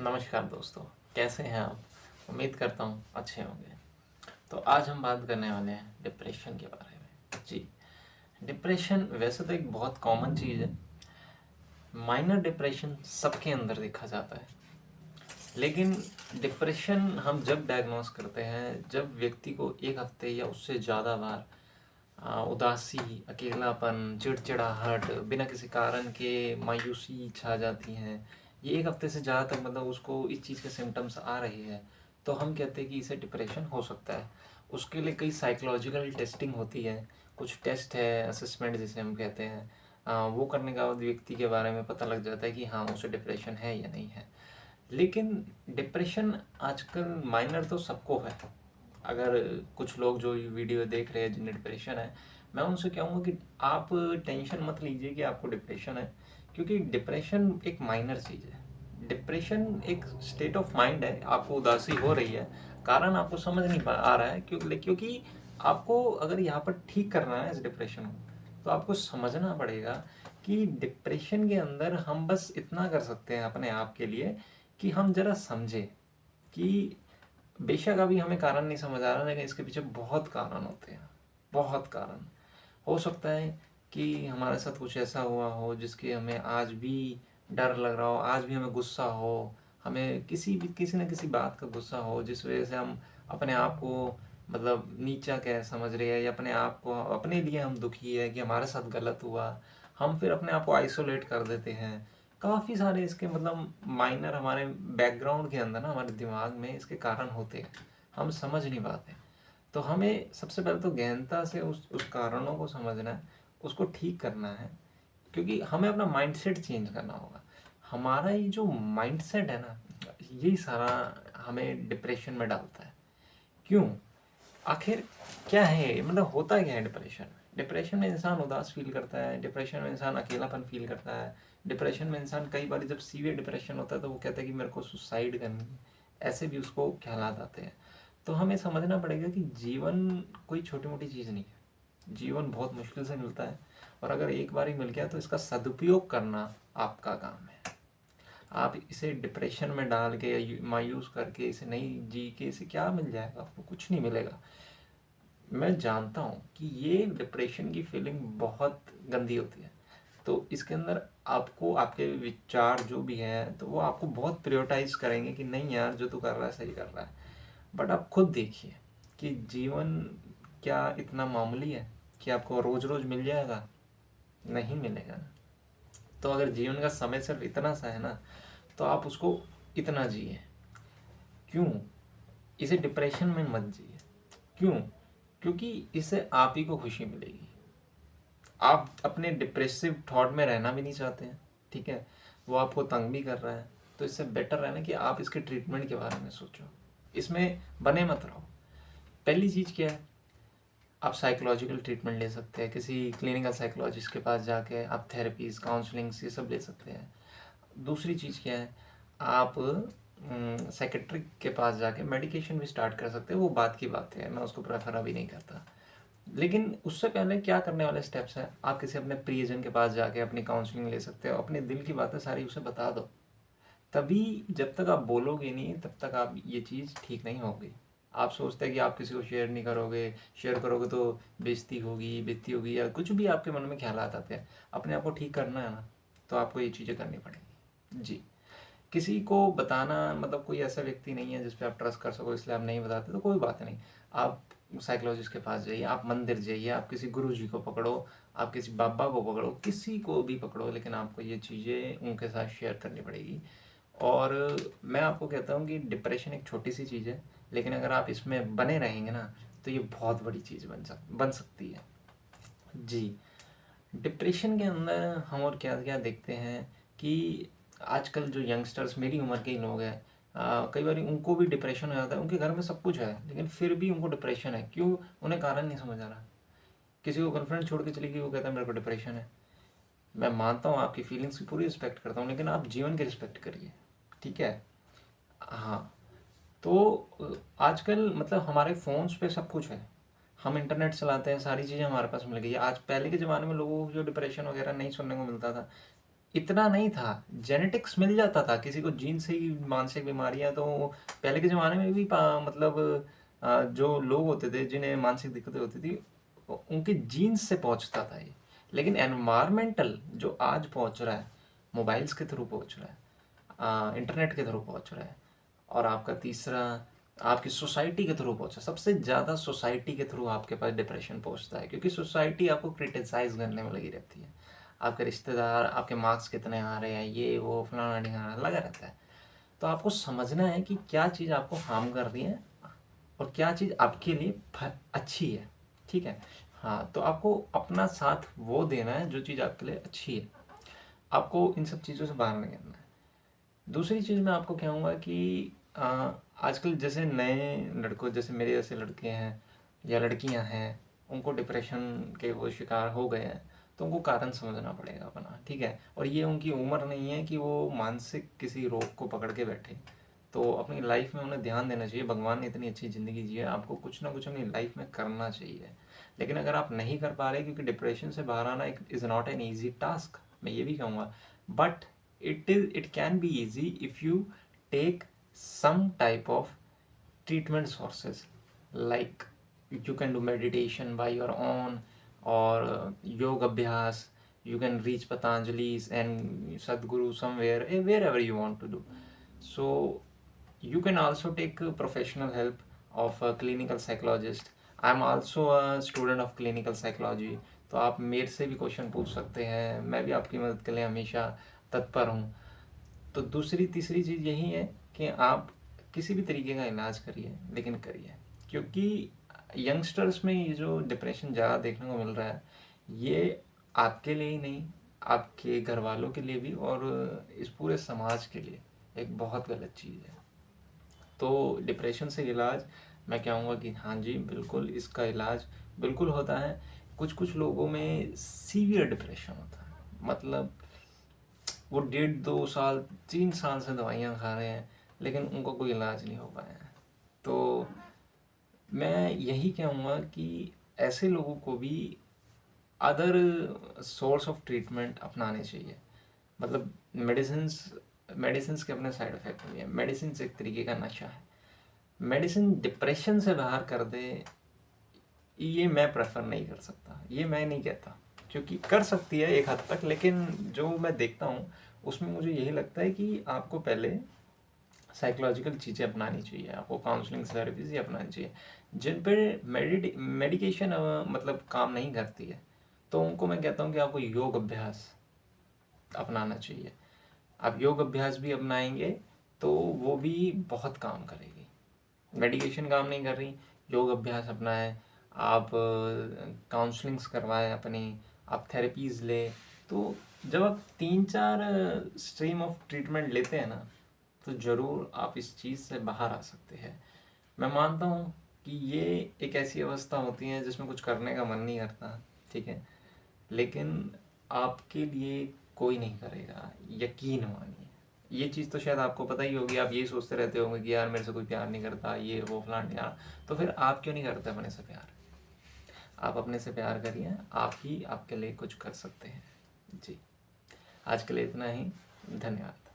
नमस्कार दोस्तों, कैसे हैं आप? उम्मीद करता हूँ अच्छे होंगे। तो आज हम बात करने वाले हैं डिप्रेशन के बारे में। जी, डिप्रेशन वैसे तो एक बहुत कॉमन चीज़ है। माइनर डिप्रेशन सबके अंदर देखा जाता है, लेकिन डिप्रेशन हम जब डायग्नोस करते हैं जब व्यक्ति को एक हफ्ते या उससे ज़्यादा बार उदासी, अकेलापन, चिड़चिड़ाहट, बिना किसी कारण के मायूसी छा जाती हैं। ये एक हफ्ते से ज़्यादा तक मतलब उसको इस चीज़ के सिम्टम्स आ रहे हैं, तो हम कहते हैं कि इसे डिप्रेशन हो सकता है। उसके लिए कई साइकोलॉजिकल टेस्टिंग होती है, कुछ टेस्ट है, असेसमेंट जिसे हम कहते हैं। वो करने के बाद व्यक्ति के बारे में पता लग जाता है कि हाँ, उसे डिप्रेशन है या नहीं है। लेकिन डिप्रेशन आजकल माइनर तो सबको है। अगर कुछ लोग जो ये वीडियो देख रहे हैं जिन्हें डिप्रेशन है, मैं उनसे कहूँगा कि आप टेंशन मत लीजिए कि आपको डिप्रेशन है, क्योंकि डिप्रेशन एक माइनर चीज़ है। डिप्रेशन एक स्टेट ऑफ माइंड है, आपको उदासी हो रही है, कारण आपको समझ नहीं आ रहा है क्योंकि आपको अगर यहाँ पर ठीक करना है इस डिप्रेशन को, तो आपको समझना पड़ेगा कि डिप्रेशन के अंदर हम बस इतना कर सकते हैं अपने आप के लिए कि हम ज़रा समझें कि बेशक अभी हमें कारण नहीं समझ आ रहा, लेकिन इसके पीछे बहुत कारण होते हैं, बहुत कारण। हो सकता है कि हमारे साथ कुछ ऐसा हुआ हो जिसके हमें आज भी डर लग रहा हो, आज भी हमें गुस्सा हो, हमें किसी न किसी बात का गुस्सा हो जिस वजह से हम अपने आप को मतलब नीचा कह समझ रहे हैं, या अपने आप को अपने लिए हम दुखी है कि हमारे साथ गलत हुआ। हम फिर अपने आप को आइसोलेट कर देते हैं। काफ़ी सारे इसके मतलब माइनर हमारे बैकग्राउंड के अंदर ना, हमारे दिमाग में इसके कारण होते हैं, हम समझ नहीं पाते। तो हमें सबसे पहले तो गहनता से उस कारणों को समझना है, उसको ठीक करना है, क्योंकि हमें अपना माइंडसेट चेंज करना होगा। हमारा ये जो माइंडसेट है ना, यही सारा हमें डिप्रेशन में डालता है। क्यों? आखिर क्या है ये? मतलब होता क्या है डिप्रेशन में? डिप्रेशन में इंसान उदास फील करता है, डिप्रेशन में इंसान अकेलापन फील करता है, डिप्रेशन में इंसान कई बार जब सीवियर डिप्रेशन होता है तो वो कहता है कि मेरे को सुसाइड करनी है। ऐसे भी उसको ख्यालात आते हैं। तो हमें समझना पड़ेगा कि जीवन कोई छोटी मोटी चीज़ नहीं है। जीवन बहुत मुश्किल से मिलता है, और अगर एक बार ही मिल गया तो इसका सदुपयोग करना आपका काम है। आप इसे डिप्रेशन में डाल के या मायूस करके इसे नहीं जी के इसे क्या मिल जाएगा? आपको कुछ नहीं मिलेगा। मैं जानता हूँ कि ये डिप्रेशन की फीलिंग बहुत गंदी होती है। तो इसके अंदर आपको आपके विचार जो भी हैं तो वो आपको बहुत प्रायोरिटाइज करेंगे कि नहीं यार, जो तू कर रहा है सही कर रहा है। बट आप खुद देखिए कि जीवन क्या इतना मामूली है कि आपको रोज़ रोज़ मिल जाएगा? नहीं मिलेगा ना। तो अगर जीवन का समय सिर्फ इतना सा है ना, तो आप उसको इतना जिए। क्यों? इसे डिप्रेशन में मत जिए। क्यों? क्योंकि इससे आप ही को खुशी मिलेगी। आप अपने डिप्रेसिव थॉट में रहना भी नहीं चाहते हैं, ठीक है, वो आपको तंग भी कर रहा है। तो इससे बेटर है ना कि आप इसके ट्रीटमेंट के बारे में सोचो, इसमें बने मत रहो। पहली चीज़ क्या है? आप साइकोलॉजिकल ट्रीटमेंट ले सकते हैं, किसी क्लिनिकल साइकोलॉजिस्ट के पास जाके आप थेरेपीज, काउंसलिंग्स ये सब ले सकते हैं। दूसरी चीज़ क्या है? आप साइकेट्रिक के पास जाके मेडिकेशन भी स्टार्ट कर सकते हैं। वो बात की बात है, मैं उसको प्रेफर अभी नहीं करता। लेकिन उससे पहले क्या करने वाले स्टेप्स हैं? आप किसी अपने प्रियजन के पास जाके अपनी काउंसलिंग ले सकते हो, अपने दिल की बातें सारी उसे बता दो। तभी, जब तक आप बोलोगे नहीं तब तक आप ये चीज़ ठीक नहीं होगी। आप सोचते हैं कि आप किसी को शेयर नहीं करोगे, शेयर करोगे तो बेइज्जती होगी या कुछ भी आपके मन में ख्यालात आते हैं। अपने आप को ठीक करना है ना, तो आपको ये चीज़ें करनी पड़ेंगी। जी। किसी को बताना मतलब कोई ऐसा व्यक्ति नहीं है जिस पे आप ट्रस्ट कर सको, इसलिए आप नहीं बताते, तो कोई बात नहीं। आप साइकोलॉजिस्ट के पास जाइए, आप मंदिर जाइए, आप किसी गुरु जी को पकड़ो, आप किसी बाबा को पकड़ो, किसी को भी पकड़ो, लेकिन आपको ये चीज़ें उनके साथ शेयर करनी पड़ेगी। और मैं आपको कहता हूँ कि डिप्रेशन एक छोटी सी चीज़ है, लेकिन अगर आप इसमें बने रहेंगे ना, तो ये बहुत बड़ी चीज़ बन सकती है। जी। डिप्रेशन के अंदर हम और क्या क्या देखते हैं कि आजकल जो यंगस्टर्स मेरी उम्र के ही लोग हैं, कई बार उनको भी डिप्रेशन हो जाता है। उनके घर में सब कुछ है लेकिन फिर भी उनको डिप्रेशन है। क्यों? उन्हें कारण नहीं समझ आ रहा। किसी को गर्लफ्रेंड छोड़ के चली गई, वो कहता है मेरे को डिप्रेशन है। मैं मानता हूँ, आपकी फीलिंग्स की पूरी रिस्पेक्ट करता हूँ, लेकिन आप जीवन की रिस्पेक्ट करिए, ठीक है? हाँ। तो आजकल मतलब हमारे फ़ोन्स पे सब कुछ है। हम इंटरनेट चलाते हैं, सारी चीज़ें हमारे पास मिल गई है। आज पहले के ज़माने में लोगों को जो डिप्रेशन वगैरह नहीं सुनने को मिलता था। इतना नहीं था, जेनेटिक्स मिल जाता था किसी को, जीन से ही मानसिक बीमारियां तो पहले के ज़माने में भी मतलब जो लोग होते थे जिन्हें मानसिक दिक्कतें होती थी उनके जीन्स से पहुंचता था ये। लेकिन एनवायरमेंटल जो आज पहुंच रहा है, मोबाइल्स के थ्रू पहुंच रहा है, इंटरनेट के थ्रू पहुंच रहा है, और आपका तीसरा आपकी सोसाइटी के थ्रू पहुंचा। सबसे ज़्यादा सोसाइटी के थ्रू आपके पास डिप्रेशन पहुंचता है, क्योंकि सोसाइटी आपको क्रिटिसाइज करने में लगी रहती है। आपके रिश्तेदार आपके मार्क्स कितने आ रहे हैं, ये वो फलाना ढिंगाना लगा रहता है। तो आपको समझना है कि क्या चीज़ आपको हार्म कर रही है और क्या चीज़ आपके लिए अच्छी है। ठीक है, हाँ, तो आपको अपना साथ वो देना है जो चीज़ आपके लिए अच्छी है। आपको इन सब चीज़ों से बाहर निकलना है। दूसरी चीज़ मैं आपको कहूँगा कि आजकल जैसे नए लड़कों, जैसे मेरे जैसे लड़के हैं या लड़कियां हैं, उनको डिप्रेशन के वो शिकार हो गए हैं, तो उनको कारण समझना पड़ेगा अपना। ठीक है, और ये उनकी उम्र नहीं है कि वो मानसिक किसी रोग को पकड़ के बैठे। तो अपनी लाइफ में उन्हें ध्यान देना चाहिए। भगवान ने इतनी अच्छी ज़िंदगी जी है, आपको कुछ ना कुछ अपनी लाइफ में करना चाहिए। लेकिन अगर आप नहीं कर पा रहे, क्योंकि डिप्रेशन से बाहर आना is not an easy task, मैं ये भी कहूँगा, but it can be easy if you take some type of treatment sources, like you can do meditation by your own, or yoga abhyas. You can reach Patanjali's and Sadhguru somewhere, wherever you want to do. So you can also take professional help of a clinical psychologist. I am also a student of clinical psychology. तो आप मेरे से भी question पूछ सकते हैं, मैं भी आपकी मदद के लिए हमेशा तत्पर हूँ। तो दूसरी तीसरी चीज़ यही है कि आप किसी भी तरीके का इलाज करिए, लेकिन करिए, क्योंकि यंगस्टर्स में ये जो डिप्रेशन ज़्यादा देखने को मिल रहा है, ये आपके लिए ही नहीं, आपके घर वालों के लिए भी और इस पूरे समाज के लिए एक बहुत गलत चीज़ है। तो डिप्रेशन से इलाज, मैं कहूँगा कि हाँ जी बिल्कुल, इसका इलाज बिल्कुल होता है। कुछ कुछ लोगों में सीवियर डिप्रेशन होता है, मतलब वो 1.5 2 साल 3 साल से दवाइयाँ खा रहे हैं, लेकिन उनको कोई इलाज नहीं हो पाया है। तो मैं यही कहूँगा कि ऐसे लोगों को भी अदर सोर्स ऑफ ट्रीटमेंट अपनाने चाहिए। मतलब मेडिसिन्स के अपने साइड इफ़ेक्ट भी हैं। मेडिसिन एक तरीके का नशा है। मेडिसिन डिप्रेशन से बाहर कर दे, ये मैं प्रेफर नहीं कर सकता, ये मैं नहीं कहता, क्योंकि कर सकती है एक हद तक, लेकिन जो मैं देखता हूँ उसमें मुझे यही लगता है कि आपको पहले साइकोलॉजिकल चीज़ें अपनानी चाहिए, आपको काउंसलिंग थेरेपीज ही अपनानी चाहिए। जिन पर मेडिकेशन मतलब काम नहीं करती है, तो उनको मैं कहता हूँ कि आपको योग अभ्यास अपनाना चाहिए। आप योग अभ्यास भी अपनाएंगे तो वो भी बहुत काम करेगी। मेडिकेशन काम नहीं कर रही, योग अभ्यास अपनाएं, आप काउंसलिंग्स करवाएं अपनी, आप थेरेपीज़ ले। तो जब आप 3 4 स्ट्रीम ऑफ ट्रीटमेंट लेते हैं ना, तो ज़रूर आप इस चीज़ से बाहर आ सकते हैं। मैं मानता हूँ कि ये एक ऐसी अवस्था होती है जिसमें कुछ करने का मन नहीं करता, ठीक है, लेकिन आपके लिए कोई नहीं करेगा, यकीन मानिए। ये चीज़ तो शायद आपको पता ही होगी, आप यही सोचते रहते होंगे कि यार मेरे से कोई प्यार नहीं करता, ये वो फलान यार, तो फिर आप क्यों नहीं करते अपने से प्यार? आप अपने से प्यार करिए, आप ही आपके लिए कुछ कर सकते हैं। जी, आज के लिए इतना ही। धन्यवाद।